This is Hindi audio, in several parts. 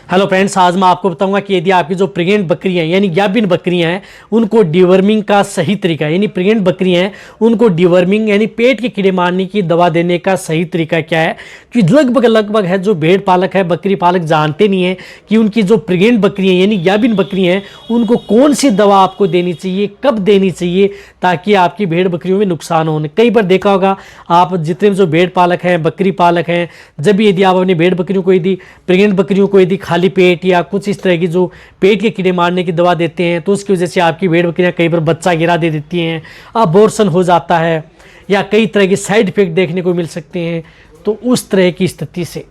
हेलो फ्रेंड्स, आज मैं आपको बताऊंगा कि यदि आपकी जो प्रेग्नेंट बकरियां हैं यानी गाभिन बकरियां हैं उनको डिवर्मिंग का सही तरीका यानी प्रेग्नेंट बकरियां हैं उनको डिवर्मिंग यानी पेट के कीड़े मारने की दवा देने का सही तरीका क्या है। कि लगभग है जो भेड़ पालक है, बकरी पालक जानते नहीं है कि उनकी जो प्रेग्नेंट बकरियां यानी गाभिन बकरियां हैं उनको कौन सी दवा आपको देनी चाहिए, कब देनी चाहिए, ताकि आपकी भेड़ बकरियों में नुकसान हो। कई बार देखा होगा आप जितने जो भेड़ पालक हैं, बकरी पालक हैं, जब भी यदि आप अपनी भेड़ बकरियों को यदि प्रेग्नेंट बकरियों को यदि खाली पेट या कुछ इस तरह की जो पेट के कीड़े मारने की दवा देते हैं तो उसकी वजह से आपकी भेड़ बकरियां कई बार बच्चा गिरा दे देती हैं, अबॉर्शन हो जाता है या कई तरह के साइड इफेक्ट देखने को मिल सकते हैं। तो उस तरह की स्थिति से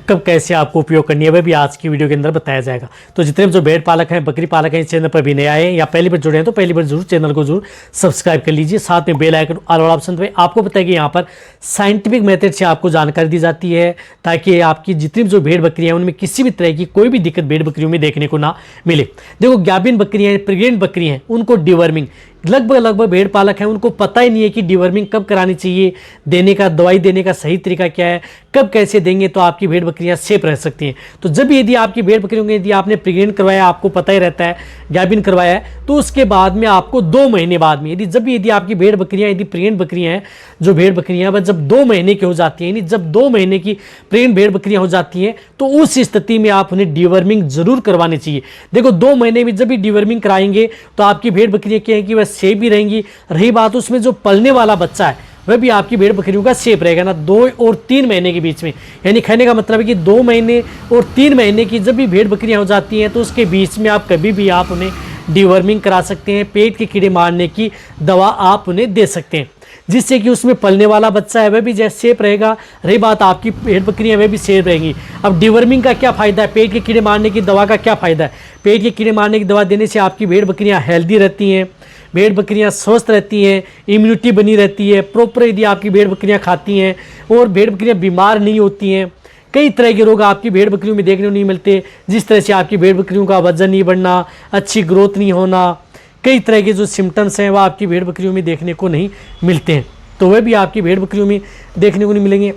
कब कैसे आपको उपयोग करनी है वह भी आज की वीडियो के अंदर बताया जाएगा। तो जितने भी जो भेड़ पालक हैं, बकरी पालक हैं, इस चैनल पर भी नए आए हैं या पहली बार जुड़े हैं तो पहली बार जरूर चैनल को जरूर सब्सक्राइब कर लीजिए, साथ में बेल आइकन ऑल ऑप्शन पे आपको पता है कि यहाँ पर साइंटिफिक मेथड से आपको जानकारी दी जाती है ताकि आपकी जितनी भी जो भेड़ बकरियाँ हैं उनमें किसी भी तरह की कोई भी दिक्कत भेड़ बकरियों में देखने को ना मिले। देखो, गाभिन बकरियाँ, प्रेग्नेंट बकरी हैं, उनको डिवर्मिंग लगभग भेड़ पालक हैं उनको पता ही नहीं है कि डिवर्मिंग कब करानी चाहिए, देने का दवाई देने का सही तरीका क्या है, कब कैसे देंगे तो आपकी भेड़ बकरियां सेफ रह सकती हैं। तो जब यदि आपकी भेड़ बकरियों को यदि आपने प्रेग्नेंट करवाया, आपको पता ही रहता है गाभिन करवाया है, तो उसके बाद में आपको 2 महीने बाद में यदि आपकी भेड़ बकरियां यदि प्रेग्नेंट बकरियां हैं, जो भेड़ बकरियां बस जब 2 महीने की हो जाती हैं, यानी जब 2 महीने की प्रेग्नेंट भेड़ बकरियां हो जाती हैं तो उस स्थिति में आप उन्हें डिवर्मिंग जरूर करवानी चाहिए। देखो, 2 महीने में जब भी डिवर्मिंग कराएंगे तो आपकी भेड़ बकरियां क्या है कि वह सेफ भी रहेंगी। रही बात उसमें जो पलने वाला बच्चा है वह भी आपकी भेड़ बकरियों का सेफ रहेगा ना 2 और 3 महीने के बीच में। यानी कहने का मतलब है कि 2 महीने और 3 महीने की जब भी भेड़ बकरियां हो जाती हैं तो उसके बीच में आप कभी भी आप उन्हें डिवर्मिंग करा सकते हैं, पेट के कीड़े मारने की दवा आप उन्हें दे सकते हैं, जिससे कि उसमें पलने वाला बच्चा है वह भी जैसे सेफ रहेगा। रही बात आपकी भेड़ बकरियां वह भी सेफ रहेंगी। अब डिवर्मिंग का क्या फ़ायदा है, पेट के कीड़े मारने की दवा का क्या फ़ायदा है? पेट के कीड़े मारने की दवा देने से आपकी भेड़ बकरियां हेल्दी रहती हैं, भेड़ बकरियां स्वस्थ रहती हैं, इम्यूनिटी बनी रहती है, प्रॉपर यदि आपकी भेड़ बकरियां खाती हैं और भेड़ बकरियां बीमार नहीं होती हैं। कई तरह के रोग आपकी भेड़ बकरियों में देखने को नहीं मिलते, जिस तरह से आपकी भेड़ बकरियों का वजन नहीं बढ़ना, अच्छी ग्रोथ नहीं होना, कई तरह के जो सिम्टम्स हैं वह आपकी भेड़ बकरियों में देखने को नहीं मिलते हैं, तो वह भी आपकी भेड़ बकरियों में देखने को नहीं मिलेंगे।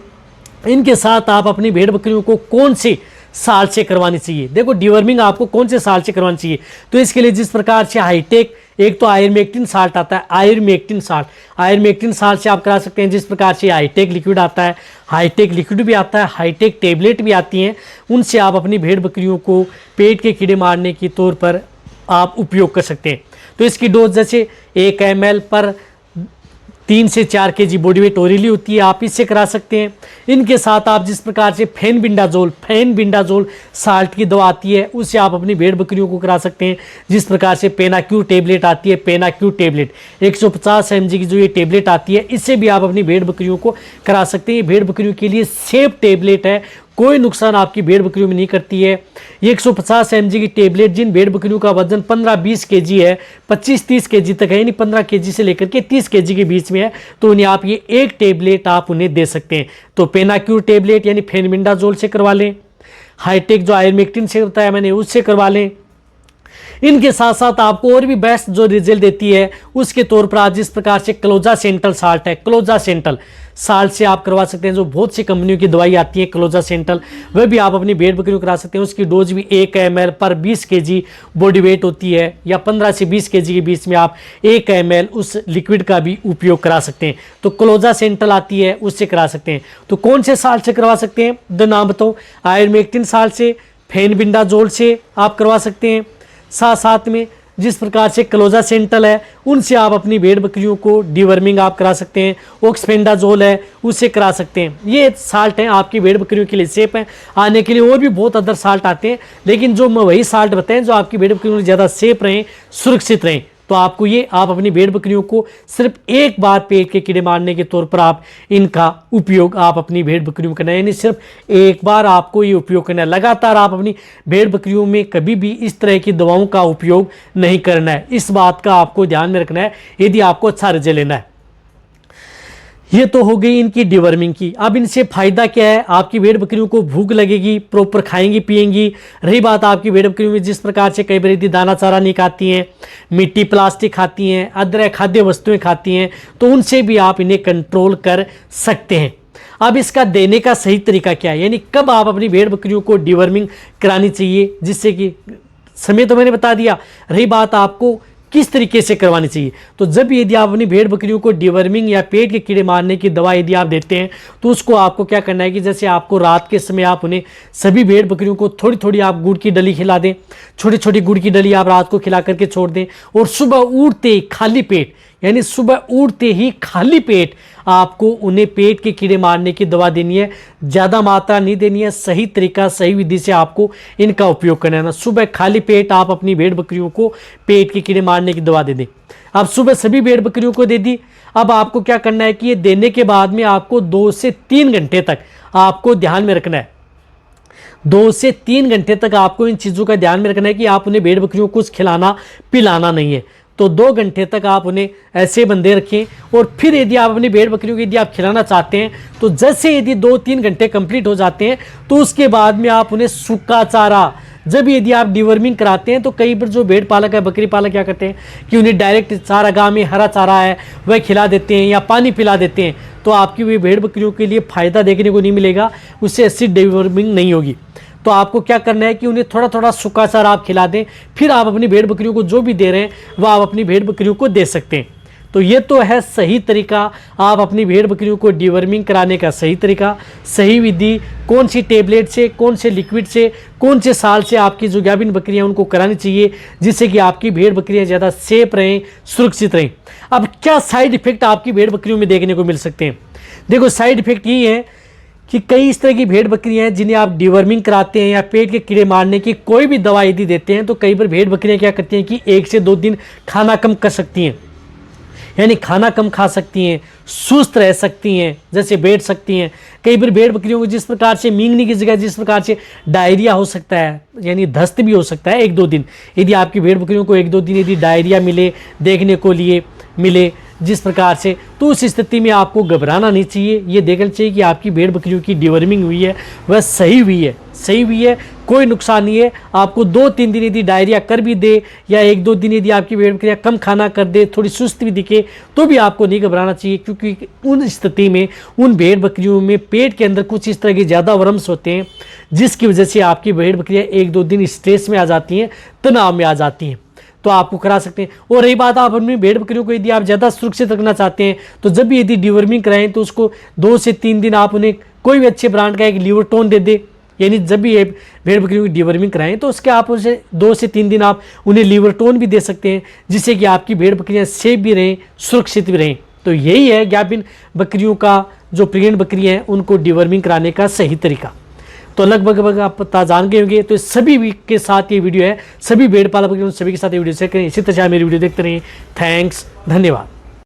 इनके साथ आप अपनी भेड़ बकरियों को कौन से साल से करवानी चाहिए? देखो, डिवर्मिंग आपको कौन से साल से करवानी चाहिए? तो इसके लिए जिस प्रकार से हाईटेक, एक तो आयुर्मेक्टिन साल्ट आता है, आयुर्मेक्टिन साल्ट से आप करा सकते हैं। जिस प्रकार से हाईटेक लिक्विड आता है, हाईटेक लिक्विड भी आता है, हाईटेक टेबलेट भी आती हैं, उनसे आप अपनी भेड़ बकरियों को पेट के कीड़े मारने के तौर पर आप उपयोग कर सकते हैं। तो इसकी डोज जैसे 1 ml पर 3 से 4 kg बॉडी वेट ओरली होती है, आप इससे करा सकते हैं। इनके साथ आप जिस प्रकार से फेनबिंडाजोल साल्ट की दवा आती है उससे आप अपनी भेड़ बकरियों को करा सकते हैं। जिस प्रकार से पेनाक्यू टेबलेट आती है, पेनाक्यू टेबलेट 150 mg की जो ये टेबलेट आती है, इससे भी आप अपनी भेड़ बकरियों को करा सकते हैं। भेड़ बकरियों के लिए सेफ टेबलेट है, कोई नुकसान आपकी भेड़ बकरियों में नहीं करती है। ये 150 mg की टेबलेट जिन भेड़ बकरियों का वजन 15-20 kg है, 25-30 kg तक है, यानी 15 kg से लेकर के 30 kg के बीच में है, तो उन्हें आप ये एक टेबलेट आप उन्हें दे सकते हैं। तो पेनाक्यूर टेबलेट यानी फेनबिंडाजोल से करवा लें, हाईटेक जो आयुर्मेक्टिन से होता है मैंने उससे करवा लें। इनके साथ साथ आपको और भी बेस्ट जो रिजल्ट देती है उसके तौर पर आज जिस प्रकार से क्लोजासेंटल साल्ट है, क्लोजासेंटल साल्ट से आप करवा सकते हैं। जो बहुत सी कंपनियों की दवाई आती है क्लोजासेंटल, वह भी आप अपनी भेड़ बकरियों को करा सकते हैं। उसकी डोज भी 1 ml पर 20 kg बॉडी वेट होती है, या 15 से 20 kg के बीच में आप 1 ml उस लिक्विड का भी उपयोग करा सकते हैं। तो क्लोजासेंटल आती है, उससे करा सकते हैं। तो कौन से साल्ट से करवा सकते हैं? दो नाम बताओ, आयुर्मेक्टिन साल्ट से, फेनबिंडाजोल से आप करवा सकते हैं। साथ में जिस प्रकार से क्लोजासेंटल है उनसे आप अपनी भेड़ बकरियों को डिवर्मिंग आप करा सकते हैं। ऑक्सफेंडाजोल है, उससे करा सकते हैं। ये साल्ट हैं आपकी भेड़ बकरियों के लिए सेफ हैं। आने के लिए और भी बहुत अदर साल्ट आते हैं, लेकिन जो मैं वही साल्ट बताएं जो आपकी भेड़ बकरियों के लिए ज़्यादा सेफ रहें, सुरक्षित रहें। तो आपको ये आप अपनी भेड़ बकरियों को सिर्फ एक बार पेट के कीड़े मारने के तौर पर आप इनका उपयोग आप अपनी भेड़ बकरियों में करना है, यानी सिर्फ एक बार आपको ये उपयोग करना है। लगातार आप अपनी भेड़ बकरियों में कभी भी इस तरह की दवाओं का उपयोग नहीं करना है। इस बात का आपको ध्यान में रखना है यदि आपको अच्छा रिजल्ट लेना है। ये तो हो गई इनकी डिवर्मिंग की। अब इनसे फायदा क्या है? आपकी भेड़ बकरियों को भूख लगेगी, प्रॉपर खाएंगी पिएंगी। रही बात आपकी भेड़ बकरियों में जिस प्रकार से कई बार यदि दाना चारा नहीं खाती हैं, मिट्टी प्लास्टिक खाती हैं, अदर खाद्य वस्तुएं खाती हैं, तो उनसे भी आप इन्हें कंट्रोल कर सकते हैं। अब इसका देने का सही तरीका क्या है, यानी कब आप अपनी भेड़ बकरियों को डिवर्मिंग करानी चाहिए, जिससे कि समय तो मैंने बता दिया, रही बात आपको किस तरीके से करवानी चाहिए। तो जब यदि आप अपनी भेड़ बकरियों को डिवर्मिंग या पेट के कीड़े मारने की दवा यदि आप देते हैं तो उसको आपको क्या करना है कि जैसे आपको रात के समय आप उन्हें सभी भेड़ बकरियों को थोड़ी थोड़ी आप गुड़ की डली खिला दें, छोटी छोटी गुड़ की डली आप रात को खिला करके छोड़ दें, और सुबह उठते ही खाली पेट, यानी सुबह उठते ही खाली पेट आपको उन्हें पेट के कीड़े मारने की दवा देनी है। ज़्यादा मात्रा नहीं देनी है, सही तरीका सही विधि से आपको इनका उपयोग करना है ना। सुबह खाली पेट आप अपनी भेड़ बकरियों को पेट के कीड़े मारने की दवा दे दें। अब सुबह सभी भेड़ बकरियों को दे दी। अब आपको क्या करना है कि ये देने के बाद में आपको 2 से 3 घंटे तक आपको ध्यान में रखना है। 2 से 3 घंटे तक आपको इन चीज़ों का ध्यान में रखना है कि आप उन्हें भेड़ बकरियों को कुछ खिलाना पिलाना नहीं है। तो 2 घंटे तक आप उन्हें ऐसे बंधे रखें, और फिर यदि आप अपनी भेड़ बकरियों को यदि आप खिलाना चाहते हैं तो जैसे यदि 2-3 घंटे कंप्लीट हो जाते हैं तो उसके बाद में आप उन्हें सूखा चारा, जब यदि आप डिवर्मिंग कराते हैं तो कई बार जो भेड़ पालक है, बकरी पालक क्या करते हैं कि उन्हें डायरेक्ट चारागाह में हरा चारा है वह खिला देते हैं या पानी पिला देते हैं, तो आपकी वे भेड़ बकरियों के लिए फ़ायदा देखने को नहीं मिलेगा, उससे अच्छी डिवर्मिंग नहीं होगी। तो आपको क्या करना है कि उन्हें थोड़ा थोड़ा सूखा चारा आप खिला दें, फिर आप अपनी भेड़ बकरियों को जो भी दे रहे हैं वह आप अपनी भेड़ बकरियों को दे सकते हैं। तो ये तो है सही तरीका, आप अपनी भेड़ बकरियों को डिवर्मिंग कराने का सही तरीका, सही विधि, कौन सी टेबलेट से, कौन से लिक्विड से, कौन से साल से आपकी जो गाभिन बकरियां उनको करानी चाहिए, जिससे कि आपकी भेड़ बकरियां ज़्यादा सेफ रहें, सुरक्षित रहें। अब क्या साइड इफेक्ट आपकी भेड़ बकरियों में देखने को मिल सकते हैं? देखो, साइड इफेक्ट ये है कि कई इस तरह की भेड़ बकरियां हैं जिन्हें आप डिवर्मिंग कराते हैं या पेट के कीड़े मारने की कोई भी दवा यदि देते हैं तो कई बार भेड़ बकरियां क्या करती हैं कि 1 से 2 दिन खाना कम कर सकती हैं, यानी खाना कम खा सकती हैं, सुस्त रह सकती हैं, जैसे बैठ सकती हैं। कई बार भेड़ बकरियों को जिस प्रकार से मींगने की जगह जिस प्रकार से डायरिया हो सकता है, यानी दस्त भी हो सकता है 1-2 दिन, यदि आपकी भेड़ बकरियों को 1-2 दिन यदि डायरिया मिले, देखने को लिए मिले जिस प्रकार से, तो उस स्थिति में आपको घबराना नहीं चाहिए। ये देखना चाहिए कि आपकी भेड़ बकरियों की डिवर्मिंग हुई है वह सही हुई है, कोई नुकसान नहीं है। आपको 2-3 दिन यदि डायरिया कर भी दे या 1-2 दिन यदि आपकी भेड़ बकरियाँ कम खाना कर दे, थोड़ी सुस्त भी दिखे, तो भी आपको नहीं घबराना चाहिए, क्योंकि उन स्थिति में उन भेड़ बकरियों में पेट के अंदर कुछ इस तरह के ज़्यादा वर्म्स होते हैं जिसकी वजह से आपकी भेड़ बकरियाँ 1-2 दिन स्ट्रेस में आ जाती हैं, तनाव में आ जाती हैं, तो आपको करा सकते हैं। और रही बात आप अपनी भेड़ बकरियों को यदि आप ज़्यादा सुरक्षित रखना चाहते हैं तो जब भी यदि डिवर्मिंग कराएं तो उसको 2 से 3 दिन आप उन्हें कोई भी अच्छे ब्रांड का एक लिवरटोन दे दे, यानी जब भी भेड़ बकरियों की डिवर्मिंग कराएं तो उसके आप उसे 2 से 3 दिन आप उन्हें लिवरटोन भी दे सकते हैं, जिससे कि आपकी भेड़ बकरियां सेफ भी रहें, सुरक्षित भी रहें। तो यही है गाभिन बकरियों का, जो प्रेग्नेंट बकरियां हैं उनको डिवर्मिंग कराने का सही तरीका। तो लगभग आप पता जान गए होंगे। तो सभी के साथ ये वीडियो है, सभी भेड़ पालक बकरियों सभी के साथ ये वीडियो शेयर करें। इसी तरह से आप मेरी वीडियो देखते रहें। थैंक्स, धन्यवाद।